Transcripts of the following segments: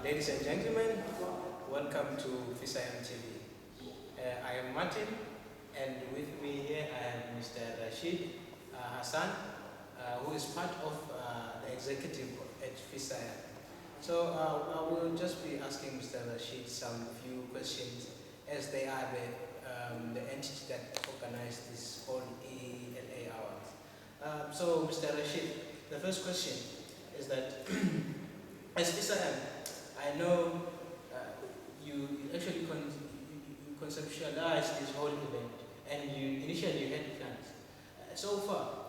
Ladies and gentlemen, welcome to Fisa-m TV. I am Martin, and with me here I have Mr. Rashid Hassan, who is part of the executive at Fisa-m. So I will just be asking Mr. Rashid some few questions, as they are the entity that organized this whole ELA hour. So Mr. Rashid, the first question is that as Fisa-m, I know you actually you conceptualized this whole event, and you initially had plans. So far,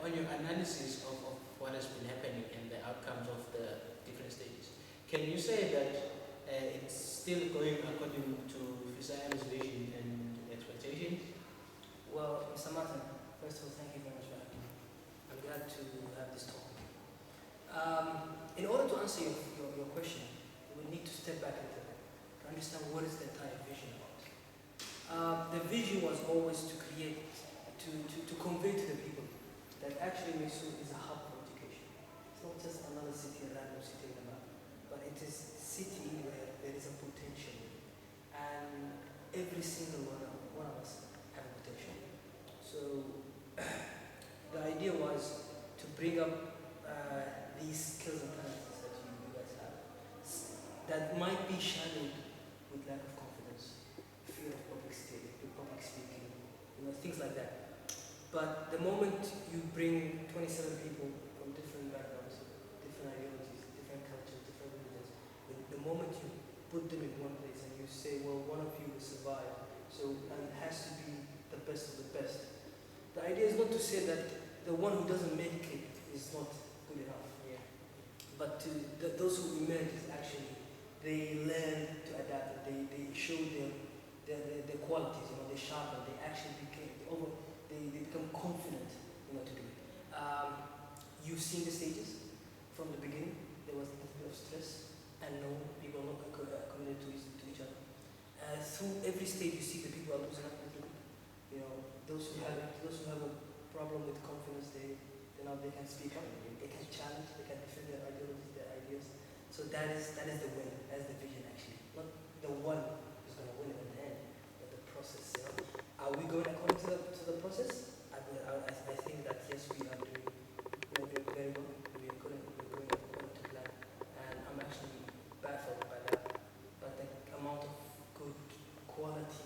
on your analysis of what has been happening and the outcomes of the different stages, can you say that it's still going according to Fisa-m's vision and expectations? Well, Mr. Martin, first of all, thank you very much for having me. I'm glad to have this talk. In order to answer your question, we need to step back a little bit to understand what is the entire vision about. The vision was always to create, to convey to the people that actually Mysore is a hub for education. It's not just another city, a random city in the map, but it is a city where there is a potential, and every single one of us have a potential. So the idea was to bring up these skills and talents that you guys have that might be shadowed with lack of confidence, fear of public speaking, things like that. But the moment you bring 27 people from different backgrounds, different ideologies, different cultures, different religions, the moment you put them in one place and you say, well, one of you will survive, and it has to be the best of the best. The idea is not to say that the one who doesn't make it is not good enough. But those who emerge is actually, they learn to adapt, they show their qualities, they sharpen, they actually they become confident to do it. You've seen the stages from the beginning. There was a bit of stress, and no, people are not committed to each other. Through every stage, you see the people are losing up a little bit. Those who have a problem with confidence, now they can speak up, they can challenge, they can defend their ideologies, their ideas. So that is the win, that's the vision actually. Not the one who's going to win at the end, but the process. Are we going according to the process? I think that yes, we are doing very well. We're going according to plan, and I'm actually baffled by that. But the amount of good quality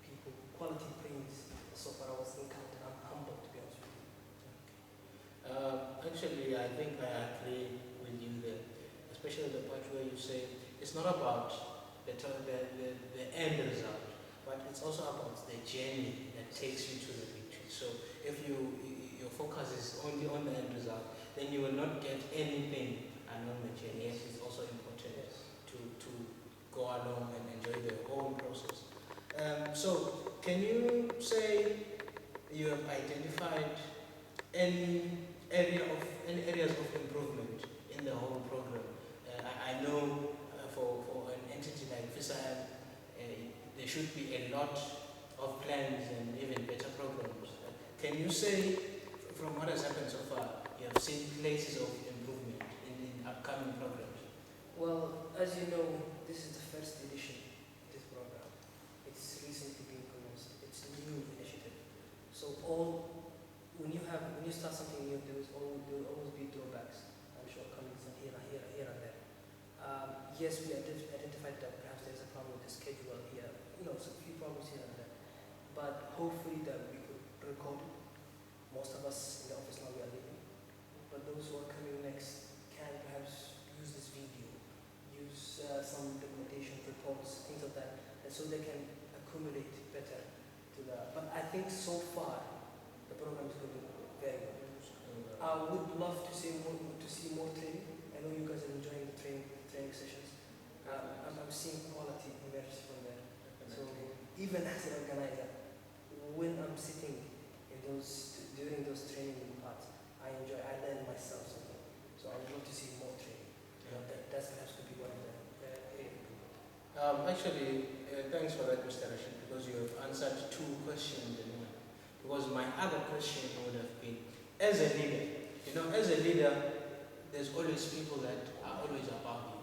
people, quality brains, so far I was encountered, I'm humbled to be honest with you. Actually, I think I agree with you there, especially the part where you say it's not about the end result, but it's also about the journey that takes you to the victory. So if your focus is only on the end result, then you will not get anything along the journey. Yes, it's also important to go along and enjoy the whole process. So can you say you have identified any areas of improvement in the whole program? I know for an entity like Fisa-m, there should be a lot of plans and even better programs. Can you say, from what has happened so far, you have seen places of improvement in upcoming programs? Well, as you know, this is the first edition of this program. It's recently been commenced. It's a new initiative. So when you start something new, there will always be drawbacks and shortcomings and here and there. Yes, we identified that perhaps there's a problem with the schedule here, some few problems here and there. But hopefully that we could record it. Most of us in the office now we are leaving, but those who are coming next can perhaps use this video, use some documentation, reports, things like that, and so they can accumulate better to the. But I think so far the program is going very well. I would love to see more training. I know you guys are enjoying the training sessions. I'm seeing quality emerge from there. So even as an organizer, when I'm sitting during those training parts, I learn myself something. So I would love to see more training. That's perhaps could be one of the Actually, thanks for that, Mr. Rashid, because you have answered two questions in one. Because my other question would have been, as a leader, there's always people that are always above you.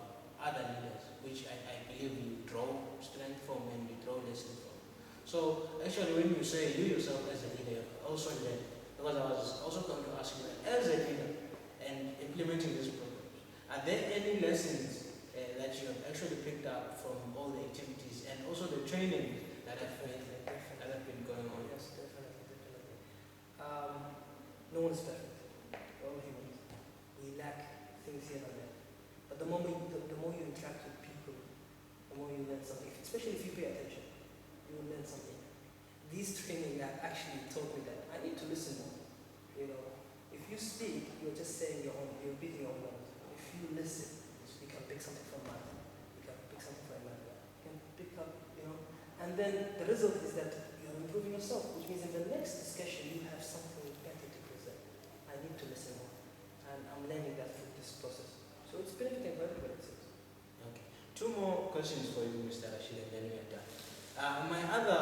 other leaders, which I believe you draw strength from and you draw lessons from. So actually when you say you yourself as a leader, also learn, because I was also going to ask you, as a leader and implementing these programs, are there any lessons that you have actually picked up from all the activities and also the training that have been going on? Yes, definitely. No one is perfect. We're all humans. We lack things here and there. But the more you interact with people, the more you learn something. Especially if you pay attention, you will learn something. These training have actually taught me that I need to listen more. You know, if you speak, you're just saying you're beating your own words. If you listen, you can pick something from mine. You can pick something from another. You can pick up, and then the result is that you're improving yourself, which means in the next discussion you have something better to present. I need to listen more, and I'm learning that through this process. So it's benefiting for everybody. Okay. Two more questions for you, Mr. Rashid, and then we are done. My other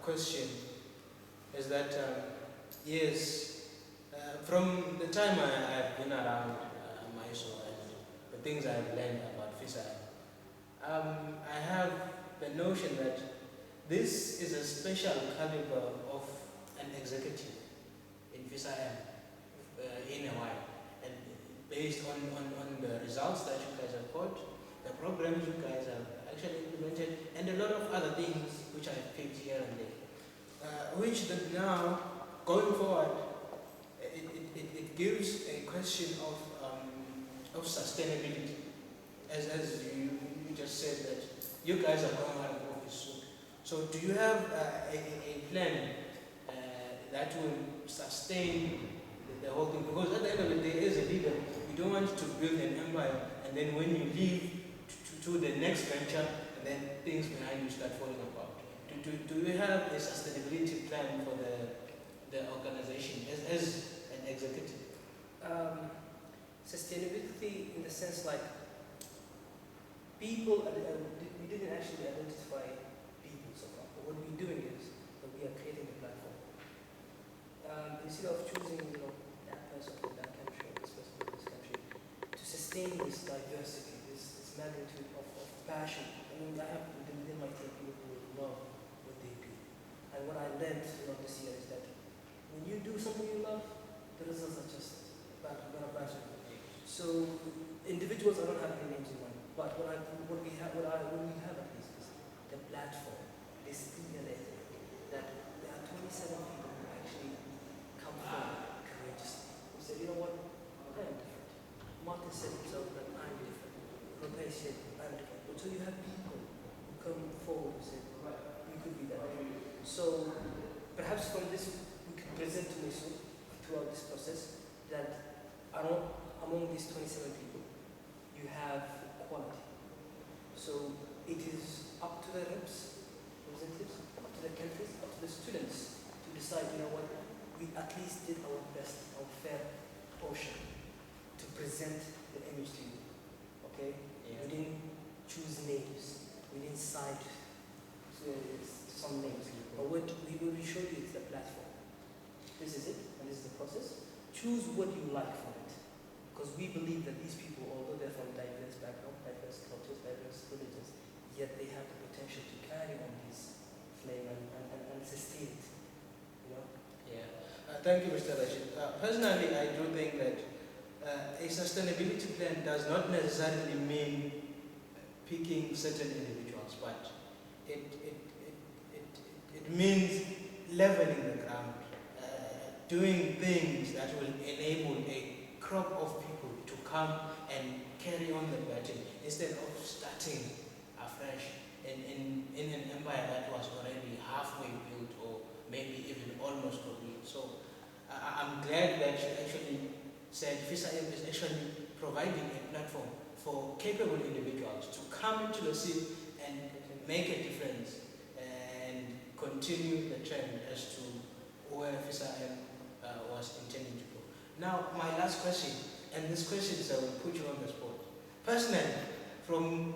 question is that, yes, from the time I've been around MISO and the things I've learned about Fisa-m, I have the notion that this is a special caliber of an executive in Fisa-m in a while, and based on the results that you guys have got, the programs you guys have actually implemented, and a lot of other things which I've picked here and there, which that now, going forward, it gives a question of sustainability, as you just said that you guys are going out of office soon. So do you have a plan that will sustain the whole thing? Because at the end of the day, as a leader, you don't want to build an empire and then when you leave to the next venture, and then things behind you start falling apart. Do you have a sustainability plan for the organization as an executive? Sustainability in the sense like people, we didn't actually identify people so far, but what we're doing is that we are creating a platform. Instead of choosing, that person from that country or this person from this country, to sustain this diversity, this magnitude of passion. I mean, I have within my team people who love what they do. And what I learned this year is that when you do something you love, the results are just passion. So individuals, I don't have any names in mind, but what we have at least is the platform, this DNA, that there are 27 people who actually come forward courageously. Who said, you know what, I am different. Martin said himself that I'm different. Robert said, I'm different. So you have people who come forward and say, we could be that. So perhaps from this we could present to Meso throughout this process that among these 27 people, you have quality. So it is up to the reps, representatives, up to the countries, up to the students to decide, we at least did our best, our fair portion to present the image to you. Okay? Yeah. We didn't choose names. We didn't cite some names. But what we will show you is the platform. This is it, and this is the process. Choose what you like from it. Because we believe that these people, although they're from diverse backgrounds, diverse cultures, diverse religions, yet they have the potential to carry on this flame and sustain it. Yeah. Thank you, Mr. Rashid. Personally, I do think that a sustainability plan does not necessarily mean picking certain individuals, but it means leveling the ground, doing things that will enable a crop of people to come and carry on the baton instead of starting afresh in an empire that was already halfway built or maybe even almost complete. So I'm glad that you actually said Fisa-m is actually providing a platform for capable individuals to come into the scene and make a difference and continue the trend as to where Fisa-m was intended to go. Now, my last question, and this question is I will put you on the spot. Personally, from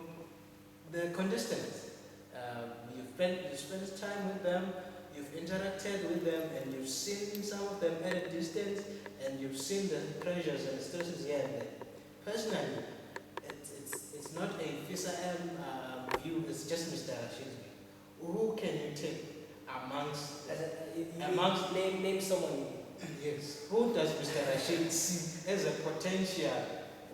the contestants, you spent time with them, you've interacted with them, and you've seen some of them at a distance, and you've seen the pressures and stresses here and there. Personally, it's Fisa-m view is just Mr. Rashid's view. Who can you take amongst name someone? Yes. Who does Mr. Rashid see as a potential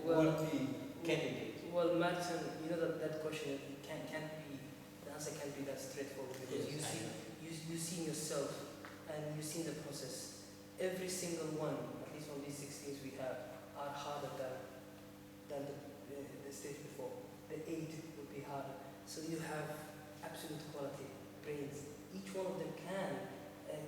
would-be candidate? Well, Madison, you know that question can't be, the answer can't be that straightforward, because Yes, you see yourself and you see the process. Every single one, at least on these 16s we have, are harder than the stage before. The 8 would be harder. So you have absolute quality, brains. Each one of them can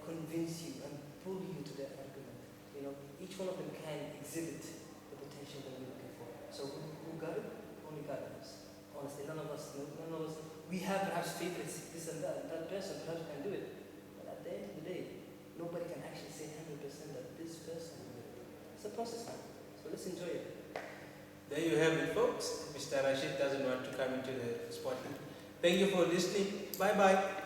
convince you and pull you to their argument. You know, each one of them can exhibit the potential that we're looking for. So who got it? Only God knows. Honestly, none of us. We have perhaps favorites, this and that person perhaps can do it. But at the end of the day, nobody can actually say 100% that this person will do it. It's a process, man. So let's enjoy it. There you have it, folks. Mr. Rashid doesn't want to come into the spotlight. Thank you for listening. Bye-bye.